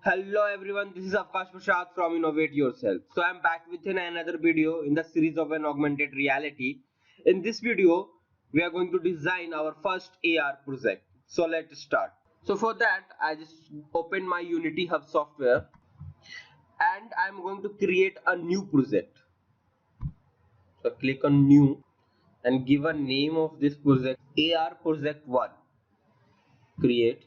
Hello everyone, this is Avkash Prasad from Innovate Yourself. So I'm back with another video in the series of an augmented reality. In this video, we are going to design our first AR project. So let's start. So for that, I just open my Unity Hub software and I'm going to create a new project. So click on new and give a name of this project AR Project 1. Create.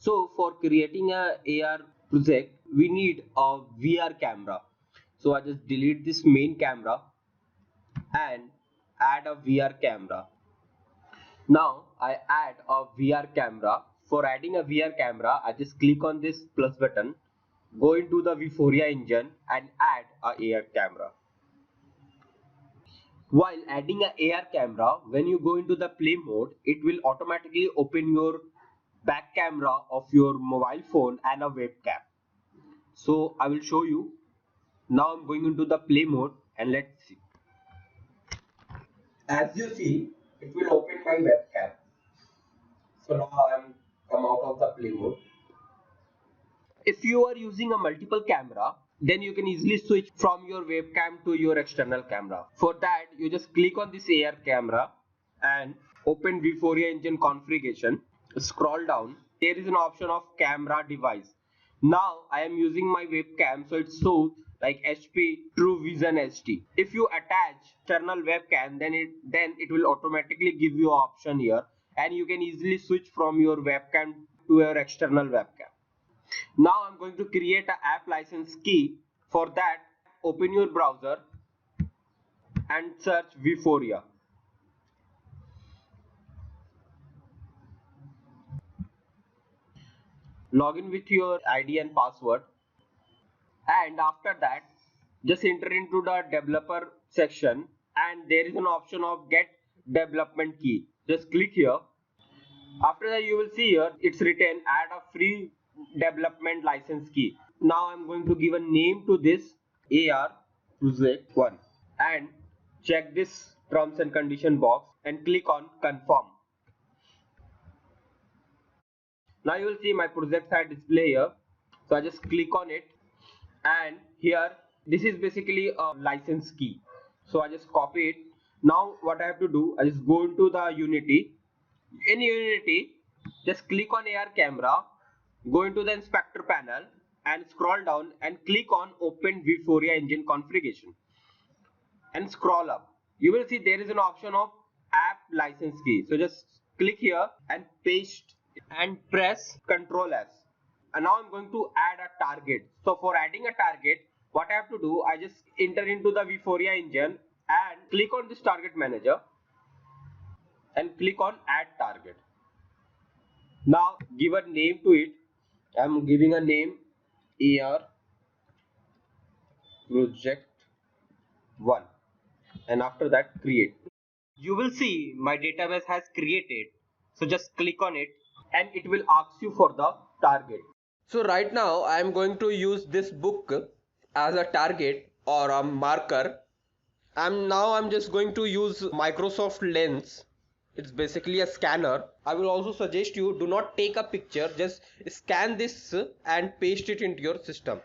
So for creating a AR project, we need a VR camera. So I just delete this main camera and add a VR camera. Now I add a VR camera. For adding a VR camera, I just click on this plus button, go into the Vuforia engine and add a AR camera. While adding a AR camera, when you go into the play mode, it will automatically open your back camera of your mobile phone and a webcam. So I will show you. Now I'm going into the play mode and let's see. As you see, it will open my webcam. So now I'm come out of the play mode. If you are using a multiple camera, then you can easily switch from your webcam to your external camera. For that, you just click on this AR camera and open Vuforia engine configuration. Scroll down. There is an option of camera device. Now I am using my webcam, so it shows like HP True Vision HD. If you attach external webcam, then it will automatically give you an option here, and you can easily switch from your webcam to your external webcam. Now I'm going to create an app license key. For that, open your browser and search Vuforia. Log in with your ID and password, and after that just enter into the developer section and there is an option of get development key. Just click here. After that you will see here it's written add a free development license key. Now I'm going to give a name to this AR project 1 and check this terms and condition box and click on confirm. Now you will see my project site display here. So I just click on it and here this is basically a license key. So I just copy it. Now what I have to do, I just go into the Unity. In Unity, just click on AR camera, go into the inspector panel and scroll down and click on open Vuforia engine configuration and scroll up. You will see there is an option of app license key. So just click here and paste and press Ctrl S. And now I'm going to add a target. So for adding a target, what I have to do, I just enter into the Vuforia engine and click on this target manager and click on add target. Now give a name to it. I'm giving a name AR project 1 and after that create. You will see my database has created. So just click on it and it will ask you for the target. So right now I am going to use this book as a target or a marker. I'm just going to use Microsoft Lens. It's basically a scanner. I will also suggest you do not take a picture, just scan this and paste it into your system.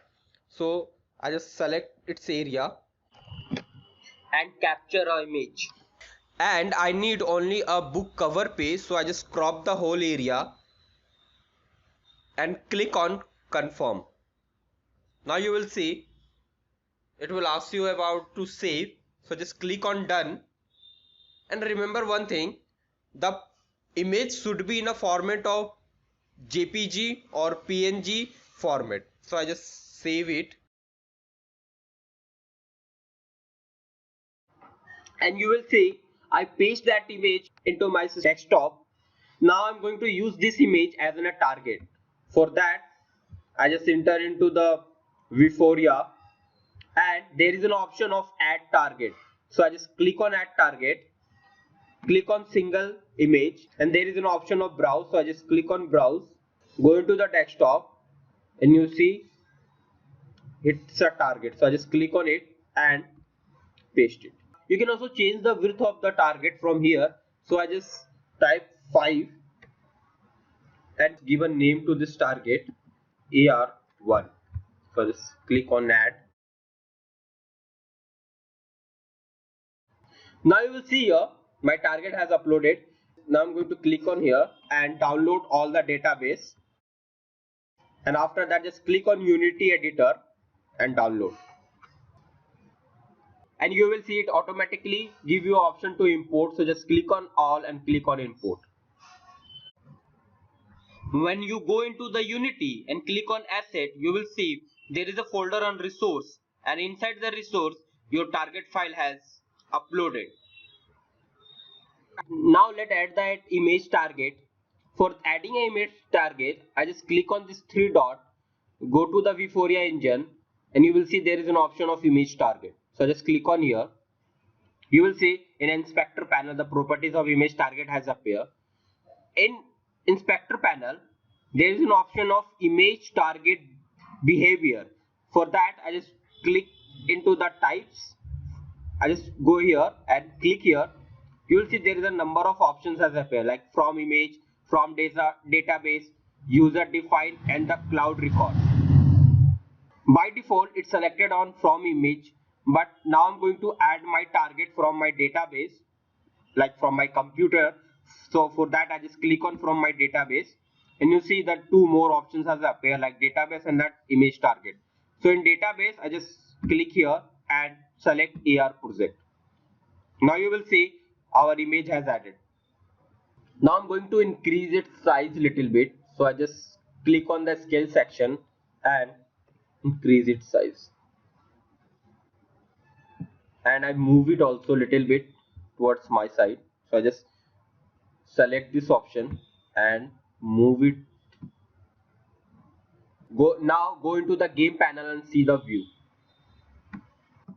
So I just select its area and capture an image. And I need only a book cover page, so I just crop the whole area and click on confirm. Now you will see it will ask you about to save, so just click on done. And remember one thing, the image should be in a format of JPG or PNG format. So I just save it and you will see I paste that image into my desktop. Now I'm going to use this image as a target. For that I just enter into the Vuforia and there is an option of add target. So I just click on add target, click on single image and there is an option of browse. So I just click on browse, go into the desktop and you see it's a target. So I just click on it and paste it. You can also change the width of the target from here. So I just type 5 and give a name to this target, AR1. So just click on add. Now you will see here my target has uploaded. Now I'm going to click on here and download all the database, and after that just click on Unity editor and download, and you will see it automatically give you option to import. So just click on all and click on import. When you go into the Unity and click on asset, you will see there is a folder on resource, and inside the resource your target file has uploaded. Now let's add that image target. For adding an image target, I just click on this three dot, go to the Vuforia engine, and you will see there is an option of image target. So just click on here. You will see in inspector panel the properties of image target has appeared. In inspector panel there is an option of image target behavior. For that I just click into the types. I just go here and click here. You will see there is a number of options as appear, like from image, from database, user defined, and the cloud record. By default it's selected on from image, but now I'm going to add my target from my database, like from my computer. So for that I just click on from my database, and you see that two more options as appear, like database and that image target. So in database I just click here and select AR project. Now you will see our image has added. Now I'm going to increase its size little bit. So I just click on the scale section and increase its size, and I move it also little bit towards my side. So I just select this option and move it. Go into the game panel and see the view.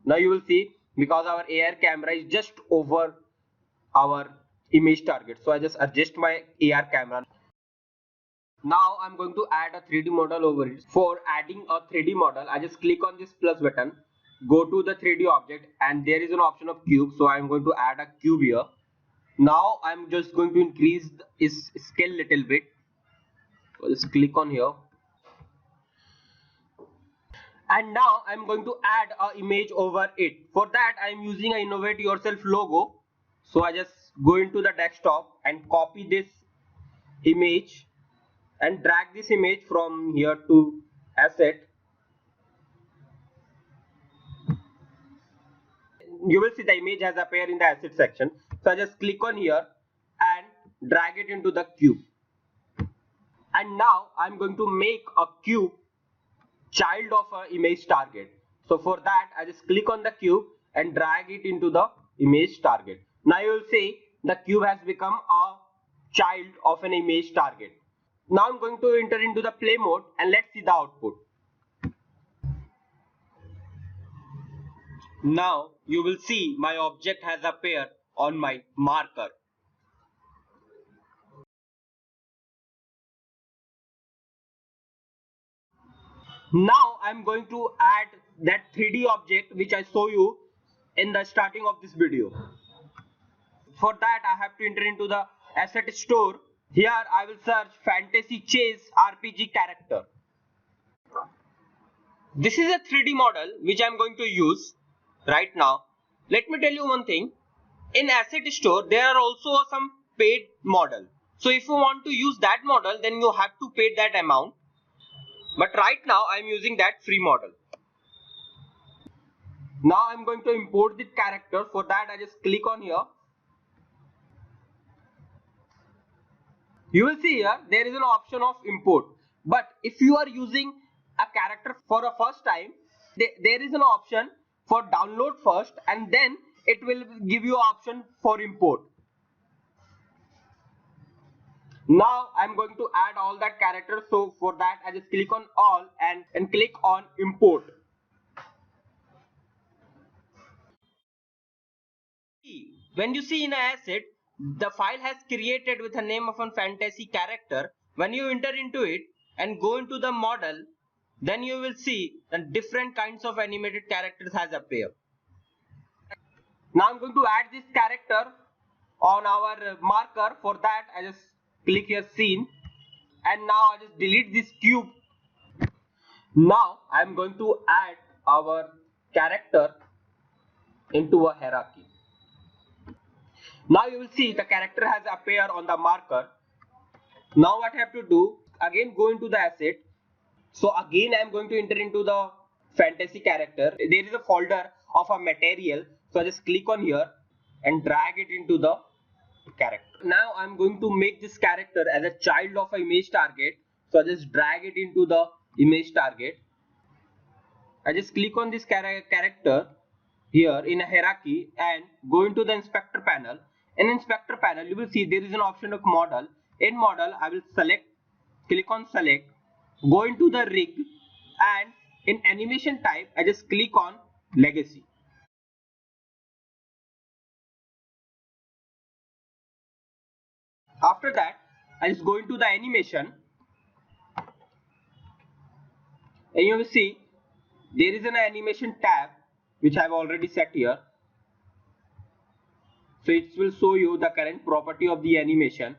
Now you will see, because our AR camera is just over our image target, so I just adjust my AR camera. Now I'm going to add a 3D model over it. For adding a 3D model, I just click on this plus button, go to the 3D object, and there is an option of cube. So I'm going to add a cube here. Now I'm just going to increase its scale little bit. So just click on here, and now I'm going to add a image over it. For that I'm using a Innovate Yourself logo. So I just go into the desktop and copy this image and drag this image from here to asset. You will see the image has appeared in the asset section. So I just click on here and drag it into the cube, and now I'm going to make a cube child of a image target. So for that I just click on the cube and drag it into the image target. Now you will see the cube has become a child of an image target. Now I'm going to enter into the play mode and let's see the output. Now you will see my object has appeared on my marker. Now I'm going to add that 3D object which I show you in the starting of this video. For that I have to enter into the asset store. Here I will search Fantasy Chase RPG character. This is a 3D model which I am going to use right now. Let me tell you one thing. In asset store there are also some paid model. So if you want to use that model, then you have to pay that amount. But right now I am using that free model. Now I am going to import the character. For that I just click on here. You will see here there is an option of import. But if you are using a character for a first time, there is an option for download first, and then it will give you option for import. Now I'm going to add all that character. So for that I just click on all and click on import. When you see in an asset, the file has created with a name of a fantasy character. When you enter into it and go into the model, then you will see that different kinds of animated characters has appeared. Now I'm going to add this character on our marker. For that I just click here scene, and now I just delete this cube. Now I'm going to add our character into a hierarchy. Now you will see the character has appeared on the marker. Now what I have to do, again go into the asset. So again I am going to enter into the fantasy character. There is a folder of a material, so I just click on here and drag it into the character. Now I am going to make this character as a child of an image target, so I just drag it into the image target. I just click on this character here in a hierarchy and go into the inspector panel. In inspector panel you will see there is an option of model. In model I will click on select, go into the rig, and in animation type I just click on legacy. After that I just go into the animation, and you will see there is an animation tab which I have already set here. So it will show you the current property of the animation.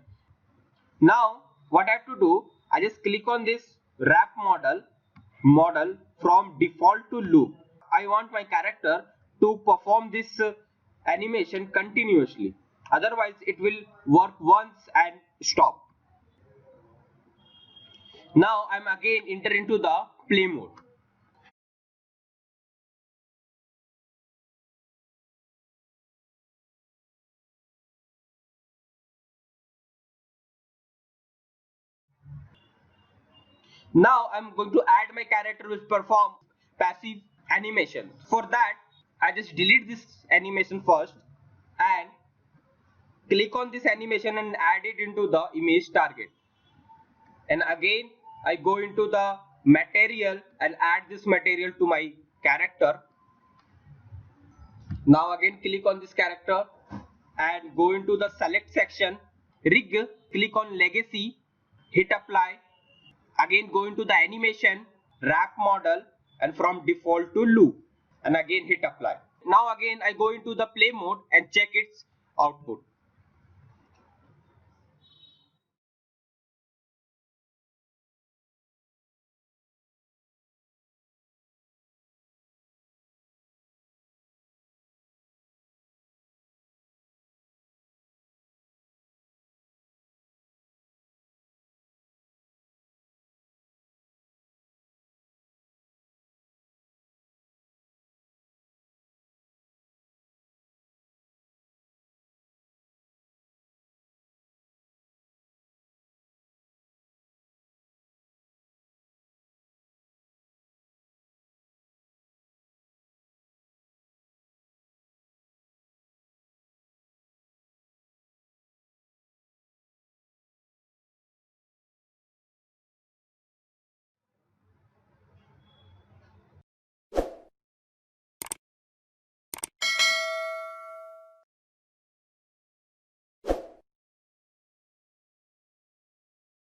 Now what I have to do, I just click on this wrap model from default to loop. I want my character to perform this animation continuously, otherwise it will work once and stop. Now I'm again enter into the play mode. Now I'm going to add my character which perform passive animation. For that I just delete this animation first and click on this animation and add it into the image target. And again I go into the material and add this material to my character. Now again click on this character and go into the select section, rig, click on legacy, hit apply. Again go into the animation, wrap model, and from default to loop, and again hit apply. Now again I go into the play mode and check its output.